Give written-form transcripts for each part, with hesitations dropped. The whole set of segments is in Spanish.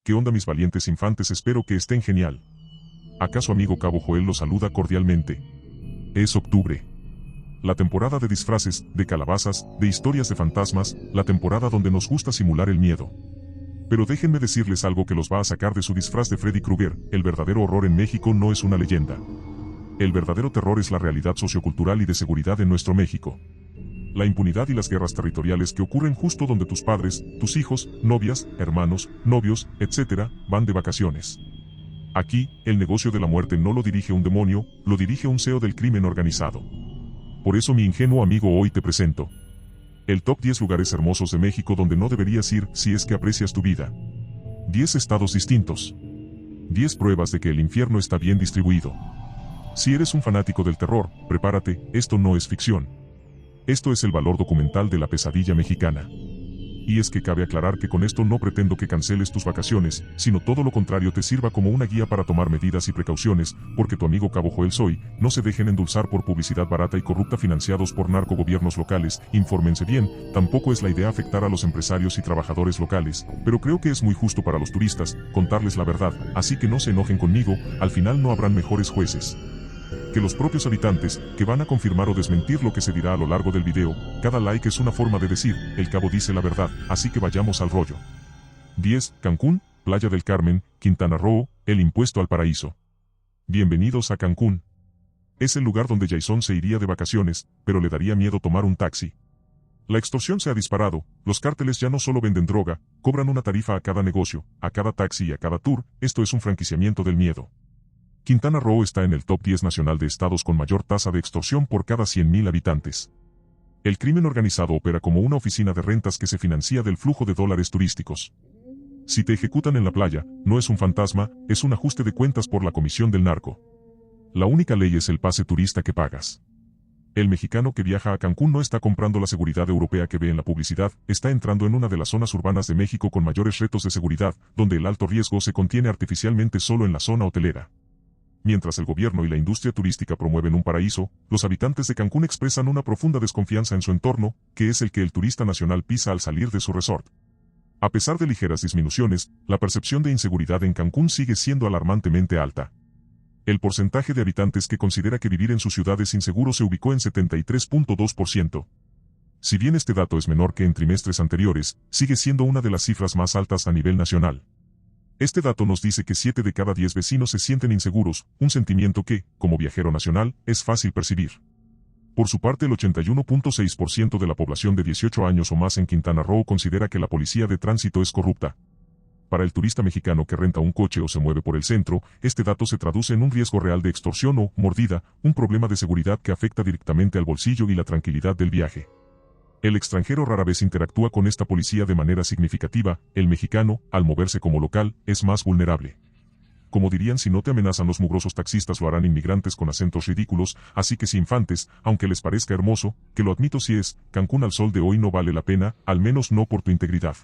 ¿Qué onda mis valientes infantes? Espero que estén genial. Acá su amigo Cabo Joel los saluda cordialmente. Es octubre. La temporada de disfraces, de calabazas, de historias de fantasmas, la temporada donde nos gusta simular el miedo. Pero déjenme decirles algo que los va a sacar de su disfraz de Freddy Krueger: el verdadero horror en México no es una leyenda. El verdadero terror es la realidad sociocultural y de seguridad en nuestro México. La impunidad y las guerras territoriales que ocurren justo donde tus padres, tus hijos, novias, hermanos, novios, etc., van de vacaciones. Aquí, el negocio de la muerte no lo dirige un demonio, lo dirige un CEO del crimen organizado. Por eso mi ingenuo amigo hoy te presento el top 10 lugares hermosos de México donde no deberías ir si es que aprecias tu vida. 10 estados distintos. 10 pruebas de que el infierno está bien distribuido. Si eres un fanático del terror, prepárate, esto no es ficción. Esto es el valor documental de la pesadilla mexicana. Y es que cabe aclarar que con esto no pretendo que canceles tus vacaciones, sino todo lo contrario, te sirva como una guía para tomar medidas y precauciones, porque tu amigo Cabo Joel soy. No se dejen endulzar por publicidad barata y corrupta financiados por narcogobiernos locales, infórmense bien. Tampoco es la idea afectar a los empresarios y trabajadores locales, pero creo que es muy justo para los turistas contarles la verdad, así que no se enojen conmigo, al final no habrán mejores jueces que los propios habitantes, que van a confirmar o desmentir lo que se dirá a lo largo del video. Cada like es una forma de decir, el Cabo dice la verdad, así que vayamos al rollo. 10. Cancún, Playa del Carmen, Quintana Roo, el impuesto al paraíso. Bienvenidos a Cancún. Es el lugar donde Jason se iría de vacaciones, pero le daría miedo tomar un taxi. La extorsión se ha disparado, los cárteles ya no solo venden droga, cobran una tarifa a cada negocio, a cada taxi y a cada tour. Esto es un franquiciamiento del miedo. Quintana Roo está en el top 10 nacional de estados con mayor tasa de extorsión por cada 100.000 habitantes. El crimen organizado opera como una oficina de rentas que se financia del flujo de dólares turísticos. Si te ejecutan en la playa, no es un fantasma, es un ajuste de cuentas por la comisión del narco. La única ley es el pase turista que pagas. El mexicano que viaja a Cancún no está comprando la seguridad europea que ve en la publicidad, está entrando en una de las zonas urbanas de México con mayores retos de seguridad, donde el alto riesgo se contiene artificialmente solo en la zona hotelera. Mientras el gobierno y la industria turística promueven un paraíso, los habitantes de Cancún expresan una profunda desconfianza en su entorno, que es el que el turista nacional pisa al salir de su resort. A pesar de ligeras disminuciones, la percepción de inseguridad en Cancún sigue siendo alarmantemente alta. El porcentaje de habitantes que considera que vivir en su ciudad es inseguro se ubicó en 73.2%. Si bien este dato es menor que en trimestres anteriores, sigue siendo una de las cifras más altas a nivel nacional. Este dato nos dice que 7 de cada 10 vecinos se sienten inseguros, un sentimiento que, como viajero nacional, es fácil percibir. Por su parte, el 81.6% de la población de 18 años o más en Quintana Roo considera que la policía de tránsito es corrupta. Para el turista mexicano que renta un coche o se mueve por el centro, este dato se traduce en un riesgo real de extorsión o mordida, un problema de seguridad que afecta directamente al bolsillo y la tranquilidad del viaje. El extranjero rara vez interactúa con esta policía de manera significativa, el mexicano, al moverse como local, es más vulnerable. Como dirían, si no te amenazan los mugrosos taxistas lo harán inmigrantes con acentos ridículos, así que si infantes, aunque les parezca hermoso, que lo admito si es, Cancún al sol de hoy no vale la pena, al menos no por tu integridad.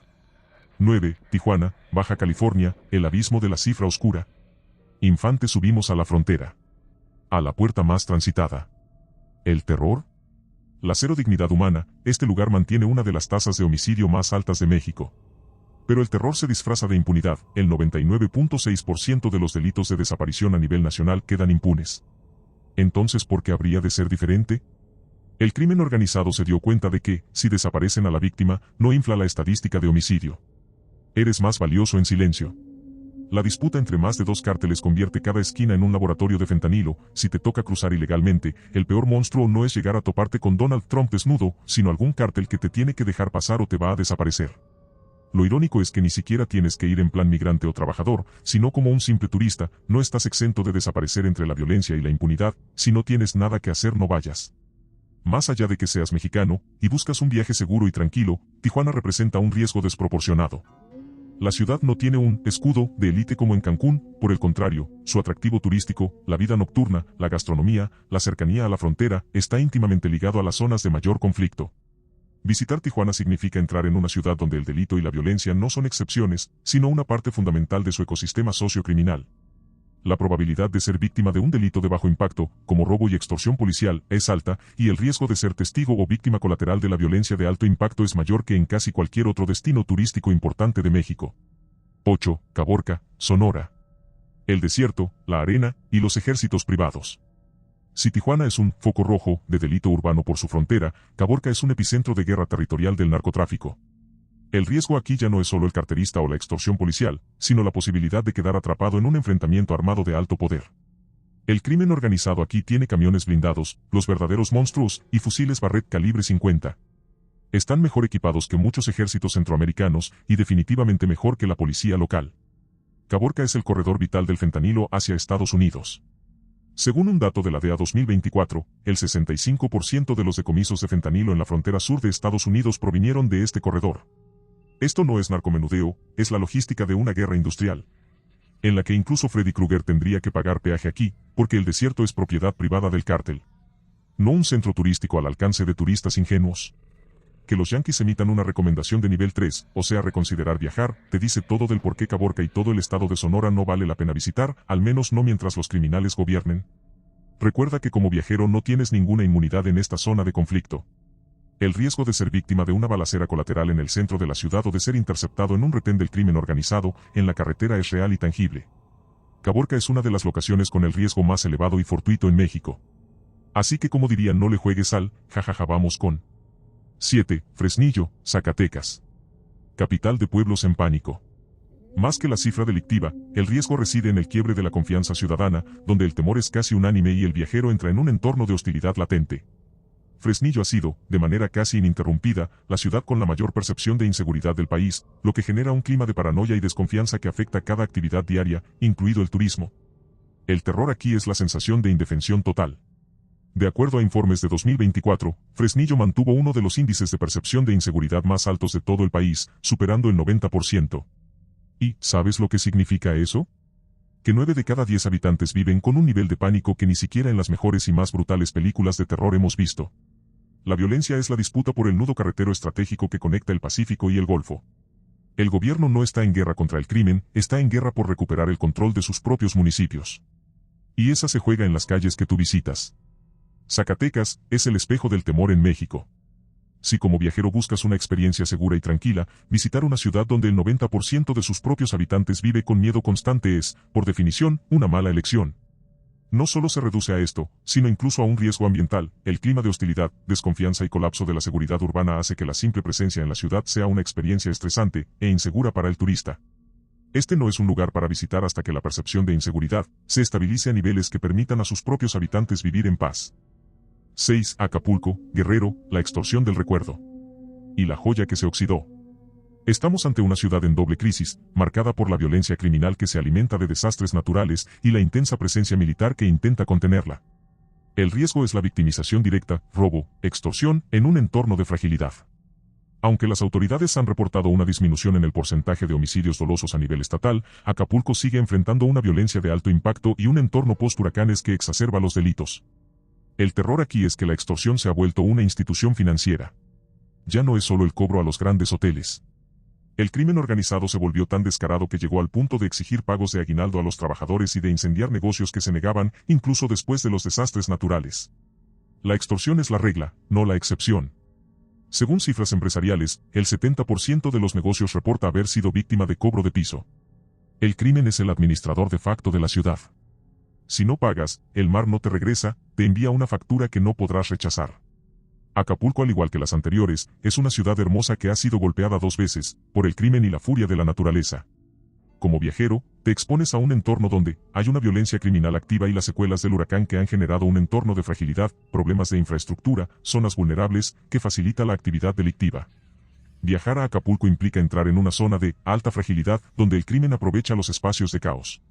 9. Tijuana, Baja California, el abismo de la cifra oscura. Infantes subimos a la frontera. A la puerta más transitada. ¿El terror? La cero dignidad humana, este lugar mantiene una de las tasas de homicidio más altas de México. Pero el terror se disfraza de impunidad, el 99.6% de los delitos de desaparición a nivel nacional quedan impunes. Entonces, ¿por qué habría de ser diferente? El crimen organizado se dio cuenta de que, si desaparecen a la víctima, no infla la estadística de homicidio. Eres más valioso en silencio. La disputa entre más de dos cárteles convierte cada esquina en un laboratorio de fentanilo. Si te toca cruzar ilegalmente, el peor monstruo no es llegar a toparte con Donald Trump desnudo, sino algún cártel que te tiene que dejar pasar o te va a desaparecer. Lo irónico es que ni siquiera tienes que ir en plan migrante o trabajador, sino como un simple turista. No estás exento de desaparecer entre la violencia y la impunidad. Si no tienes nada que hacer, no vayas. Más allá de que seas mexicano, y buscas un viaje seguro y tranquilo, Tijuana representa un riesgo desproporcionado. La ciudad no tiene un escudo de élite como en Cancún, por el contrario, su atractivo turístico, la vida nocturna, la gastronomía, la cercanía a la frontera, está íntimamente ligado a las zonas de mayor conflicto. Visitar Tijuana significa entrar en una ciudad donde el delito y la violencia no son excepciones, sino una parte fundamental de su ecosistema sociocriminal. La probabilidad de ser víctima de un delito de bajo impacto, como robo y extorsión policial, es alta, y el riesgo de ser testigo o víctima colateral de la violencia de alto impacto es mayor que en casi cualquier otro destino turístico importante de México. 8. Caborca, Sonora. El desierto, la arena y los ejércitos privados. Si Tijuana es un foco rojo de delito urbano por su frontera, Caborca es un epicentro de guerra territorial del narcotráfico. El riesgo aquí ya no es solo el carterista o la extorsión policial, sino la posibilidad de quedar atrapado en un enfrentamiento armado de alto poder. El crimen organizado aquí tiene camiones blindados, los verdaderos monstruos, y fusiles Barrett calibre 50. Están mejor equipados que muchos ejércitos centroamericanos y definitivamente mejor que la policía local. Caborca es el corredor vital del fentanilo hacia Estados Unidos. Según un dato de la DEA 2024, el 65% de los decomisos de fentanilo en la frontera sur de Estados Unidos provinieron de este corredor. Esto no es narcomenudeo, es la logística de una guerra industrial, en la que incluso Freddy Krueger tendría que pagar peaje aquí, porque el desierto es propiedad privada del cártel. No un centro turístico al alcance de turistas ingenuos. Que los yanquis emitan una recomendación de nivel 3, o sea reconsiderar viajar, te dice todo del por qué Caborca y todo el estado de Sonora no vale la pena visitar, al menos no mientras los criminales gobiernen. Recuerda que como viajero no tienes ninguna inmunidad en esta zona de conflicto. El riesgo de ser víctima de una balacera colateral en el centro de la ciudad o de ser interceptado en un retén del crimen organizado en la carretera es real y tangible. Caborca es una de las locaciones con el riesgo más elevado y fortuito en México. Así que como dirían, no le juegues al, jajaja, vamos con 7. Fresnillo, Zacatecas. Capital de pueblos en pánico. Más que la cifra delictiva, el riesgo reside en el quiebre de la confianza ciudadana, donde el temor es casi unánime y el viajero entra en un entorno de hostilidad latente. Fresnillo ha sido, de manera casi ininterrumpida, la ciudad con la mayor percepción de inseguridad del país, lo que genera un clima de paranoia y desconfianza que afecta cada actividad diaria, incluido el turismo. El terror aquí es la sensación de indefensión total. De acuerdo a informes de 2024, Fresnillo mantuvo uno de los índices de percepción de inseguridad más altos de todo el país, superando el 90%. ¿Y sabes lo que significa eso? Que 9 de cada 10 habitantes viven con un nivel de pánico que ni siquiera en las mejores y más brutales películas de terror hemos visto. La violencia es la disputa por el nudo carretero estratégico que conecta el Pacífico y el Golfo. El gobierno no está en guerra contra el crimen, está en guerra por recuperar el control de sus propios municipios. Y esa se juega en las calles que tú visitas. Zacatecas es el espejo del temor en México. Si como viajero buscas una experiencia segura y tranquila, visitar una ciudad donde el 90% de sus propios habitantes vive con miedo constante es, por definición, una mala elección. No solo se reduce a esto, sino incluso a un riesgo ambiental. El clima de hostilidad, desconfianza y colapso de la seguridad urbana hace que la simple presencia en la ciudad sea una experiencia estresante e insegura para el turista. Este no es un lugar para visitar hasta que la percepción de inseguridad se estabilice a niveles que permitan a sus propios habitantes vivir en paz. 6. Acapulco, Guerrero, la extorsión del recuerdo. Y la joya que se oxidó. Estamos ante una ciudad en doble crisis, marcada por la violencia criminal que se alimenta de desastres naturales y la intensa presencia militar que intenta contenerla. El riesgo es la victimización directa, robo, extorsión, en un entorno de fragilidad. Aunque las autoridades han reportado una disminución en el porcentaje de homicidios dolosos a nivel estatal, Acapulco sigue enfrentando una violencia de alto impacto y un entorno post-huracanes que exacerba los delitos. El terror aquí es que la extorsión se ha vuelto una institución financiera. Ya no es solo el cobro a los grandes hoteles. El crimen organizado se volvió tan descarado que llegó al punto de exigir pagos de aguinaldo a los trabajadores y de incendiar negocios que se negaban, incluso después de los desastres naturales. La extorsión es la regla, no la excepción. Según cifras empresariales, el 70% de los negocios reporta haber sido víctima de cobro de piso. El crimen es el administrador de facto de la ciudad. Si no pagas, el mar no te regresa, te envía una factura que no podrás rechazar. Acapulco, al igual que las anteriores, es una ciudad hermosa que ha sido golpeada 2 veces, por el crimen y la furia de la naturaleza. Como viajero, te expones a un entorno donde hay una violencia criminal activa y las secuelas del huracán que han generado un entorno de fragilidad, problemas de infraestructura, zonas vulnerables, que facilita la actividad delictiva. Viajar a Acapulco implica entrar en una zona de alta fragilidad donde el crimen aprovecha los espacios de caos.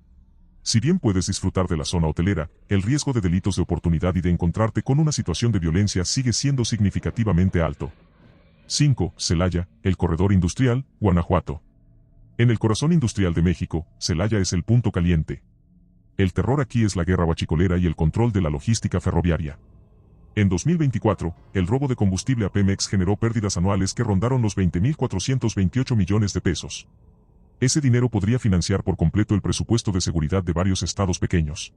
Si bien puedes disfrutar de la zona hotelera, el riesgo de delitos de oportunidad y de encontrarte con una situación de violencia sigue siendo significativamente alto. 5. Celaya, el corredor industrial, Guanajuato. En el corazón industrial de México, Celaya es el punto caliente. El terror aquí es la guerra huachicolera y el control de la logística ferroviaria. En 2024, el robo de combustible a Pemex generó pérdidas anuales que rondaron los 20.428 millones de pesos. Ese dinero podría financiar por completo el presupuesto de seguridad de varios estados pequeños.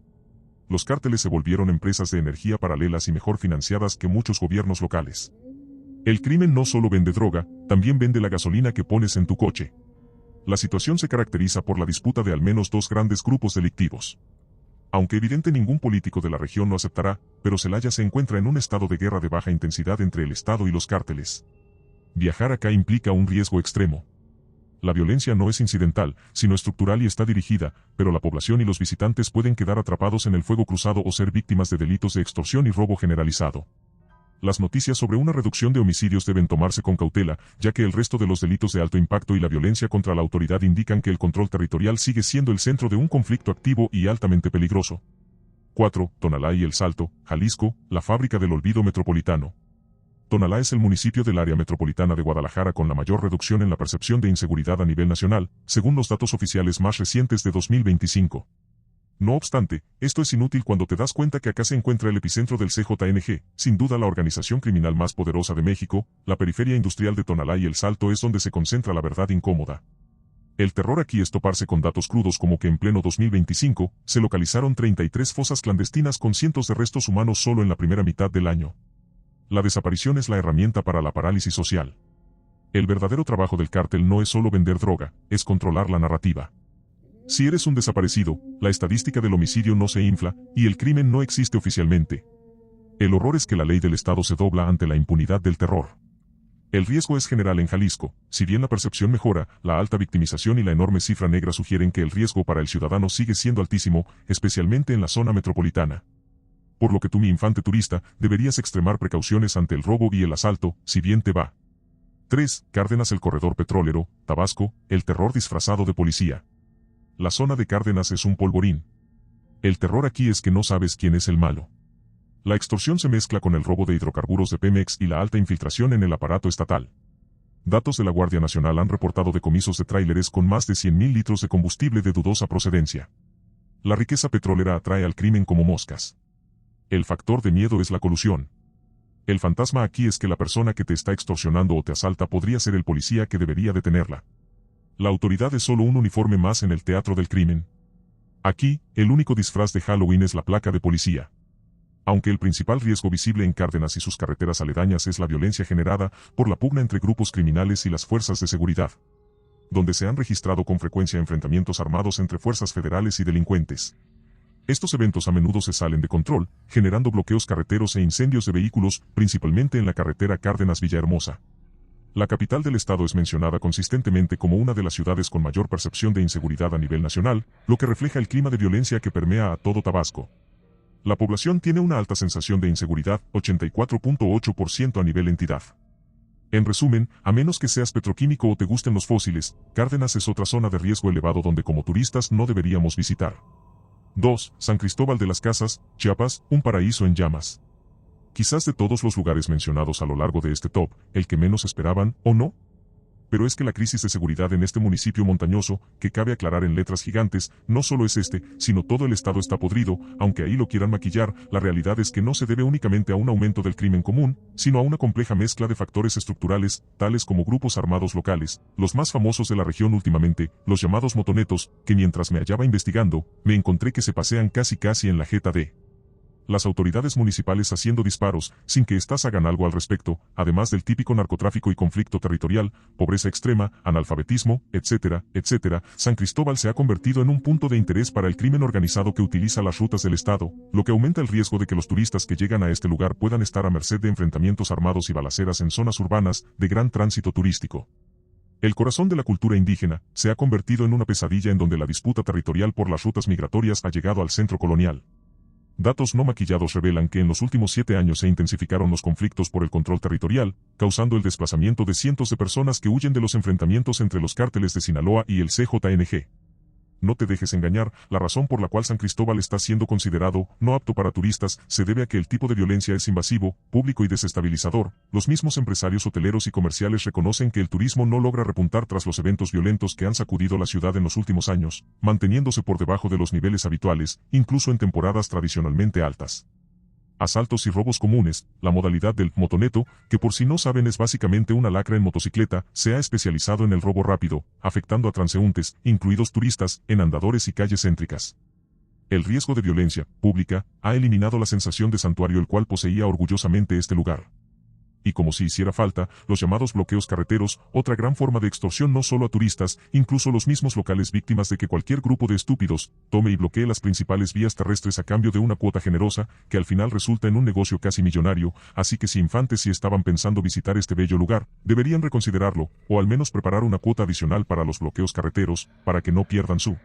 Los cárteles se volvieron empresas de energía paralelas y mejor financiadas que muchos gobiernos locales. El crimen no solo vende droga, también vende la gasolina que pones en tu coche. La situación se caracteriza por la disputa de al menos dos grandes grupos delictivos. Aunque evidente ningún político de la región lo aceptará, pero Celaya se encuentra en un estado de guerra de baja intensidad entre el Estado y los cárteles. Viajar acá implica un riesgo extremo. La violencia no es incidental, sino estructural y está dirigida, pero la población y los visitantes pueden quedar atrapados en el fuego cruzado o ser víctimas de delitos de extorsión y robo generalizado. Las noticias sobre una reducción de homicidios deben tomarse con cautela, ya que el resto de los delitos de alto impacto y la violencia contra la autoridad indican que el control territorial sigue siendo el centro de un conflicto activo y altamente peligroso. 4. Tonalá y El Salto, Jalisco, la fábrica del olvido metropolitano. Tonalá es el municipio del área metropolitana de Guadalajara con la mayor reducción en la percepción de inseguridad a nivel nacional, según los datos oficiales más recientes de 2025. No obstante, esto es inútil cuando te das cuenta que acá se encuentra el epicentro del CJNG, sin duda la organización criminal más poderosa de México. La periferia industrial de Tonalá y El Salto es donde se concentra la verdad incómoda. El terror aquí es toparse con datos crudos como que en pleno 2025, se localizaron 33 fosas clandestinas con cientos de restos humanos solo en la primera mitad del año. La desaparición es la herramienta para la parálisis social. El verdadero trabajo del cártel no es solo vender droga, es controlar la narrativa. Si eres un desaparecido, la estadística del homicidio no se infla, y el crimen no existe oficialmente. El horror es que la ley del Estado se dobla ante la impunidad del terror. El riesgo es general en Jalisco, si bien la percepción mejora, la alta victimización y la enorme cifra negra sugieren que el riesgo para el ciudadano sigue siendo altísimo, especialmente en la zona metropolitana. Por lo que tú, mi infante turista, deberías extremar precauciones ante el robo y el asalto, si bien te va. 3. Cárdenas, el corredor petrolero, Tabasco, el terror disfrazado de policía. La zona de Cárdenas es un polvorín. El terror aquí es que no sabes quién es el malo. La extorsión se mezcla con el robo de hidrocarburos de Pemex y la alta infiltración en el aparato estatal. Datos de la Guardia Nacional han reportado decomisos de tráileres con más de 100.000 litros de combustible de dudosa procedencia. La riqueza petrolera atrae al crimen como moscas. El factor de miedo es la colusión. El fantasma aquí es que la persona que te está extorsionando o te asalta podría ser el policía que debería detenerla. La autoridad es solo un uniforme más en el teatro del crimen. Aquí, el único disfraz de Halloween es la placa de policía. Aunque el principal riesgo visible en Cárdenas y sus carreteras aledañas es la violencia generada por la pugna entre grupos criminales y las fuerzas de seguridad, donde se han registrado con frecuencia enfrentamientos armados entre fuerzas federales y delincuentes. Estos eventos a menudo se salen de control, generando bloqueos carreteros e incendios de vehículos, principalmente en la carretera Cárdenas-Villahermosa. La capital del estado es mencionada consistentemente como una de las ciudades con mayor percepción de inseguridad a nivel nacional, lo que refleja el clima de violencia que permea a todo Tabasco. La población tiene una alta sensación de inseguridad, 84.8% a nivel entidad. En resumen, a menos que seas petroquímico o te gusten los fósiles, Cárdenas es otra zona de riesgo elevado donde como turistas no deberíamos visitar. 2. San Cristóbal de las Casas, Chiapas, un paraíso en llamas. Quizás de todos los lugares mencionados a lo largo de este top, el que menos esperaban, ¿o no? Pero es que la crisis de seguridad en este municipio montañoso, que cabe aclarar en letras gigantes, no solo es este, sino todo el estado está podrido, aunque ahí lo quieran maquillar, la realidad es que no se debe únicamente a un aumento del crimen común, sino a una compleja mezcla de factores estructurales, tales como grupos armados locales, los más famosos de la región últimamente, los llamados motonetos, que mientras me hallaba investigando, me encontré que se pasean casi en la jeta de las autoridades municipales haciendo disparos, sin que éstas hagan algo al respecto, además del típico narcotráfico y conflicto territorial, pobreza extrema, analfabetismo, etcétera, etcétera. San Cristóbal se ha convertido en un punto de interés para el crimen organizado que utiliza las rutas del estado, lo que aumenta el riesgo de que los turistas que llegan a este lugar puedan estar a merced de enfrentamientos armados y balaceras en zonas urbanas, de gran tránsito turístico. El corazón de la cultura indígena, se ha convertido en una pesadilla en donde la disputa territorial por las rutas migratorias ha llegado al centro colonial. Datos no maquillados revelan que en los últimos 7 años se intensificaron los conflictos por el control territorial, causando el desplazamiento de cientos de personas que huyen de los enfrentamientos entre los cárteles de Sinaloa y el CJNG. No te dejes engañar, la razón por la cual San Cristóbal está siendo considerado no apto para turistas se debe a que el tipo de violencia es invasivo, público y desestabilizador. Los mismos empresarios hoteleros y comerciales reconocen que el turismo no logra repuntar tras los eventos violentos que han sacudido la ciudad en los últimos años, manteniéndose por debajo de los niveles habituales, incluso en temporadas tradicionalmente altas. Asaltos y robos comunes, la modalidad del motoneto, que por si no saben es básicamente una lacra en motocicleta, se ha especializado en el robo rápido, afectando a transeúntes, incluidos turistas, en andadores y calles céntricas. El riesgo de violencia pública ha eliminado la sensación de santuario el cual poseía orgullosamente este lugar. y como si hiciera falta, los llamados bloqueos carreteros, otra gran forma de extorsión no solo a turistas, incluso los mismos locales víctimas de que cualquier grupo de estúpidos tome y bloquee las principales vías terrestres a cambio de una cuota generosa, que al final resulta en un negocio casi millonario, así que si infantes si estaban pensando visitar este bello lugar, deberían reconsiderarlo, o al menos preparar una cuota adicional para los bloqueos carreteros, para que no pierdan su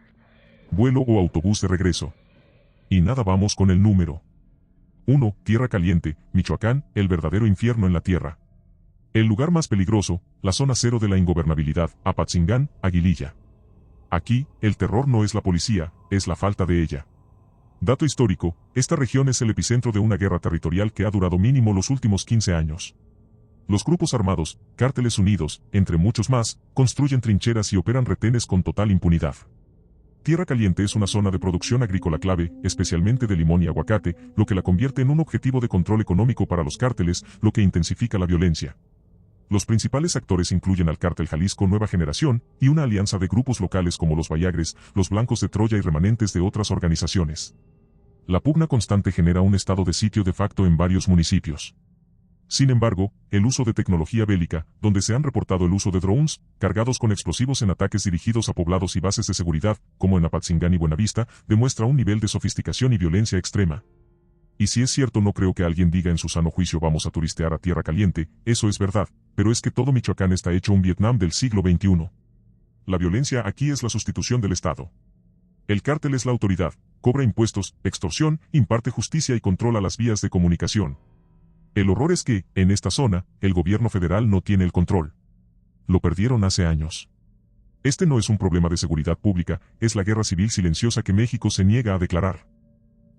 vuelo o autobús de regreso. Y nada, vamos con el número 1. Tierra Caliente, Michoacán, el verdadero infierno en la tierra. El lugar más peligroso, la zona cero de la ingobernabilidad, Apatzingán, Aguililla. Aquí, el terror no es la policía, es la falta de ella. Dato histórico, esta región es el epicentro de una guerra territorial que ha durado mínimo los últimos 15 años. Los grupos armados, Cárteles Unidos, entre muchos más, construyen trincheras y operan retenes con total impunidad. Tierra Caliente es una zona de producción agrícola clave, especialmente de limón y aguacate, lo que la convierte en un objetivo de control económico para los cárteles, lo que intensifica la violencia. Los principales actores incluyen al Cártel Jalisco Nueva Generación, y una alianza de grupos locales como los Vallagres, los Blancos de Troya y remanentes de otras organizaciones. La pugna constante genera un estado de sitio de facto en varios municipios. Sin embargo, el uso de tecnología bélica, donde se han reportado el uso de drones, cargados con explosivos en ataques dirigidos a poblados y bases de seguridad, como en Apatzingán y Buenavista, demuestra un nivel de sofisticación y violencia extrema. Y si es cierto, no creo que alguien diga en su sano juicio vamos a turistear a Tierra Caliente, eso es verdad, pero es que todo Michoacán está hecho un Vietnam del siglo XXI. La violencia aquí es la sustitución del Estado. El cártel es la autoridad, cobra impuestos, extorsión, imparte justicia y controla las vías de comunicación. El horror es que, en esta zona, el gobierno federal no tiene el control. Lo perdieron hace años. Este no es un problema de seguridad pública, es la guerra civil silenciosa que México se niega a declarar.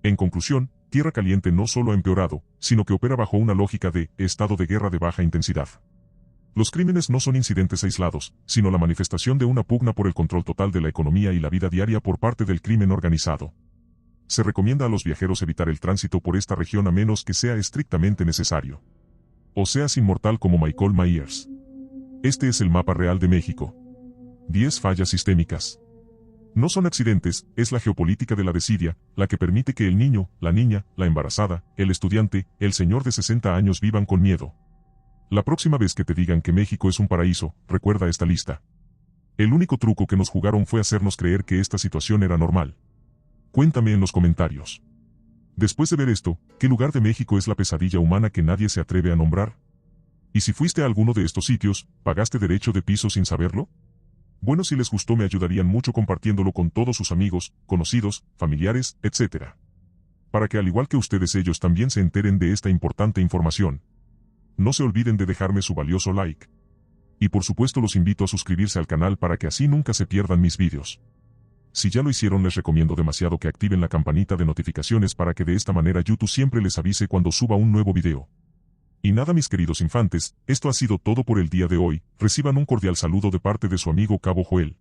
En conclusión, Tierra Caliente no solo ha empeorado, sino que opera bajo una lógica de estado de guerra de baja intensidad. Los crímenes no son incidentes aislados, sino la manifestación de una pugna por el control total de la economía y la vida diaria por parte del crimen organizado. Se recomienda a los viajeros evitar el tránsito por esta región a menos que sea estrictamente necesario. O seas inmortal como Michael Myers. Este es el mapa real de México. 10 fallas sistémicas. No son accidentes, es la geopolítica de la desidia, la que permite que el niño, la niña, la embarazada, el estudiante, el señor de 60 años vivan con miedo. La próxima vez que te digan que México es un paraíso, recuerda esta lista. El único truco que nos jugaron fue hacernos creer que esta situación era normal. Cuéntame en los comentarios. Después de ver esto, ¿qué lugar de México es la pesadilla humana que nadie se atreve a nombrar? ¿Y si fuiste a alguno de estos sitios, pagaste derecho de piso sin saberlo? Bueno, si les gustó me ayudarían mucho compartiéndolo con todos sus amigos, conocidos, familiares, etc. Para que al igual que ustedes ellos también se enteren de esta importante información. No se olviden de dejarme su valioso like. Y por supuesto los invito a suscribirse al canal para que así nunca se pierdan mis vídeos. Si ya lo hicieron, les recomiendo demasiado que activen la campanita de notificaciones para que de esta manera YouTube siempre les avise cuando suba un nuevo video. Y nada, mis queridos infantes, esto ha sido todo por el día de hoy, reciban un cordial saludo de parte de su amigo Cabo Joel.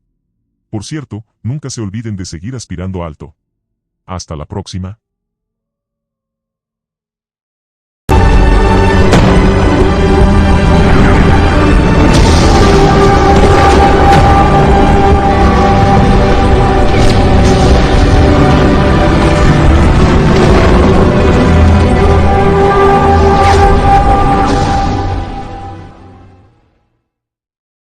Por cierto, nunca se olviden de seguir aspirando alto. Hasta la próxima.